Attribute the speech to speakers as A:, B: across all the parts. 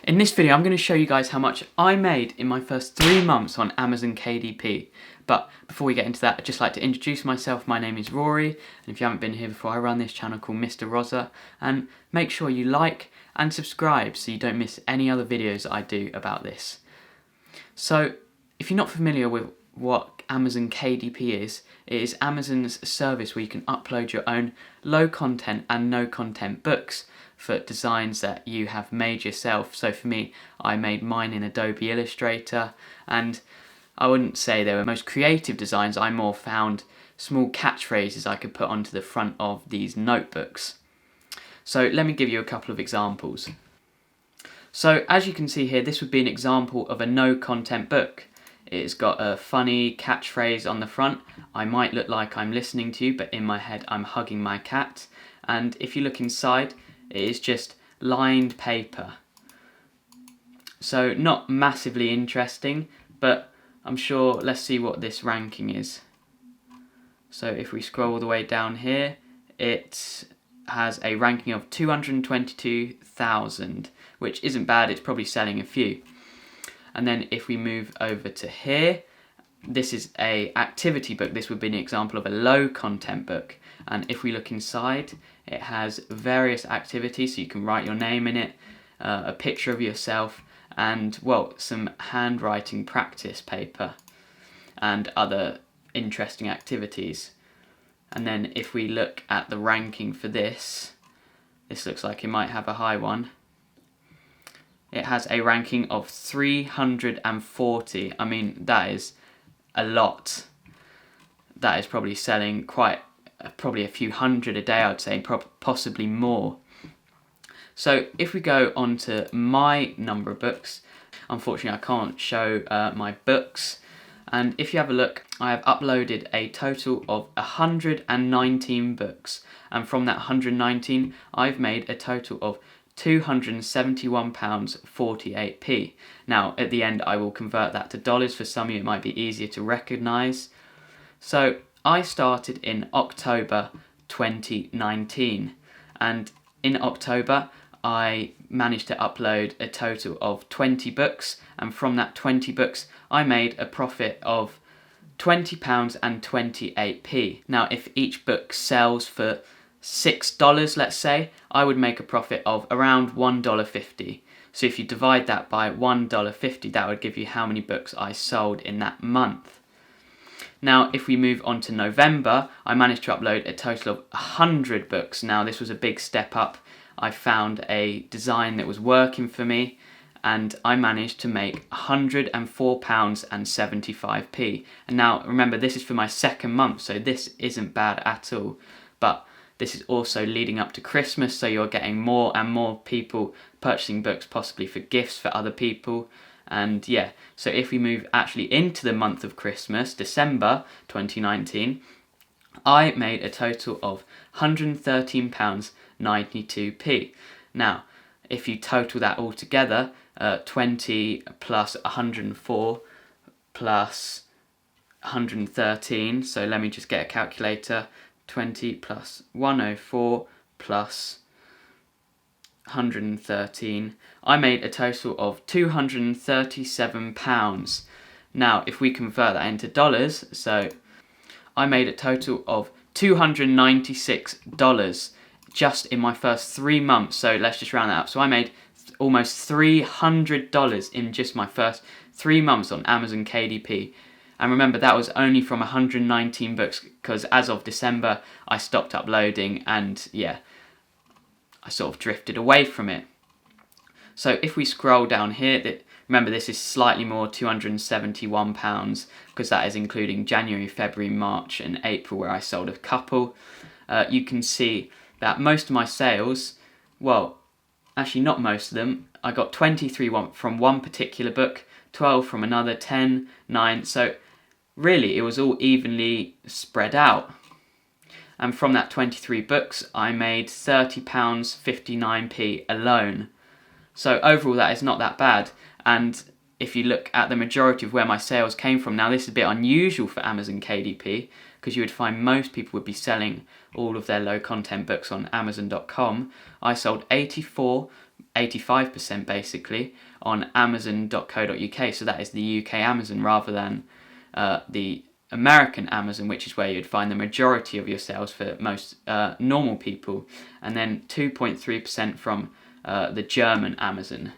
A: In this video I'm going to show you guys how much I made in my first 3 months on Amazon KDP. But before we get into that, I'd just like to introduce myself. My name is Rory, and if you haven't been here before, I run this channel called Mr. Rosa, and make sure you like and subscribe so you don't miss any other videos that I do about this. So if you're not familiar with what Amazon KDP is, it is Amazon's service where you can upload your own low content and no content books for designs that you have made yourself. So for me, I made mine in Adobe Illustrator, and I wouldn't say they were most creative designs. I more found small catchphrases I could put onto the front of these notebooks. So let me give you a couple of examples. So as you can see here, this would be an example of a no content book. It's got a funny catchphrase on the front. I might look like I'm listening to you, but in my head I'm hugging my cat. And if you look inside, it is just lined paper. So not massively interesting, but I'm sure, let's see what this ranking is. So if we scroll all the way down here, it has a ranking of 222,000, which isn't bad. It's probably selling a few. And then if we move over to here, this is a activity book. This would be an example of a low content book. And if we look inside, it has various activities, so you can write your name in it, a picture of yourself, and well, some handwriting practice paper and other interesting activities. And then if we look at the ranking for this looks like it might have a high one. It has a ranking of 340. I mean, that is a lot. That is probably selling probably a few hundred a day, I'd say, possibly more. So if we go on to my number of books, unfortunately I can't show my books, and if you have a look, I have uploaded a total of 119 books, and from that 119 I've made a total of £271.48. Now at the end I will convert that to dollars. For some of you it might be easier to recognise. So I started in October 2019, and in October I managed to upload a total of 20 books, and from that 20 books I made a profit of £20.28. Now if each book sells for $6, let's say, I would make a profit of around $1.50. So if you divide that by $1.50, that would give you how many books I sold in that month. Now if we move on to November, I managed to upload a total of 100 books. Now this was a big step up. I found a design that was working for me, and I managed to make £104.75. And now remember, this is for my second month, so this isn't bad at all. But this is also leading up to Christmas, so you're getting more and more people purchasing books, possibly for gifts for other people. And yeah, so if we move actually into the month of Christmas, December 2019, I made a total of £113.92. Now, if you total that all together, 20 plus 104 plus 113, so let me just get a calculator, 20 plus 104 plus 113, I made a total of £237. Now if we convert that into dollars, so I made a total of $296 just in my first 3 months. So let's just round that up. So I made almost $300 in just my first 3 months on Amazon KDP. And remember, that was only from 119 books, because as of December I stopped uploading, and yeah, I sort of drifted away from it. So if we scroll down here, remember this is slightly more, £271, because that is including January, February, March and April, where I sold a couple. You can see that most of my sales, well, actually not most of them, I got 23 from one particular book, 12 from another, 10, 9, so really it was all evenly spread out. And from that 23 books I made £30.59 alone. So overall that is not that bad. And if you look at the majority of where my sales came from, now this is a bit unusual for Amazon KDP, because you would find most people would be selling all of their low content books on Amazon.com. I sold 84 85% basically on amazon.co.uk. So that is the UK Amazon rather than the American Amazon, which is where you'd find the majority of your sales for most normal people, and then 2.3% from the German Amazon.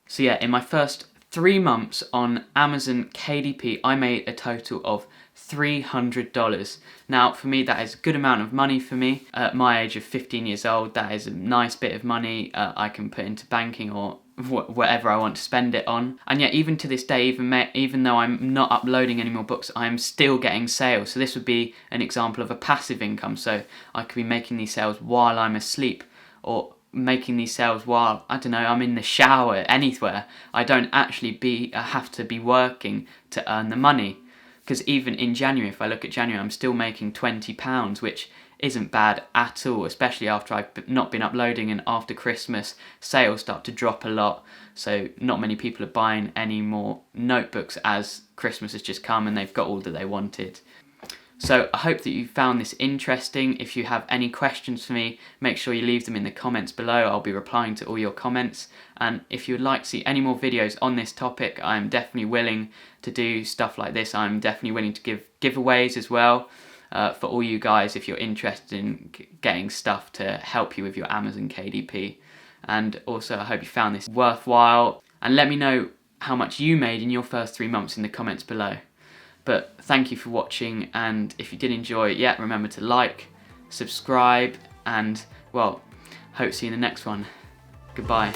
A: So yeah, in my first 3 months on Amazon KDP, I made a total of $300. Now, for me, that is a good amount of money for me. At my age of 15 years old, that is a nice bit of money I can put into banking or whatever I want to spend it on. And yet, even to this day, even though I'm not uploading any more books, I am still getting sales. So this would be an example of a passive income. So I could be making these sales while I'm asleep, or making these sales while, I don't know, I'm in the shower, anywhere. I don't actually have to be working to earn the money. Because even in January, if I look at January, I'm still making £20, which isn't bad at all, especially after I've not been uploading, and after Christmas, sales start to drop a lot. So not many people are buying any more notebooks as Christmas has just come and they've got all that they wanted. So I hope that you found this interesting. If you have any questions for me, make sure you leave them in the comments below. I'll be replying to all your comments. And if you would like to see any more videos on this topic, I'm definitely willing to do stuff like this. I'm definitely willing to give giveaways as well for all you guys if you're interested in getting stuff to help you with your Amazon KDP. And also I hope you found this worthwhile. And let me know how much you made in your first 3 months in the comments below. But thank you for watching, and if you did enjoy it, yeah, remember to like, subscribe, and, well, hope to see you in the next one. Goodbye.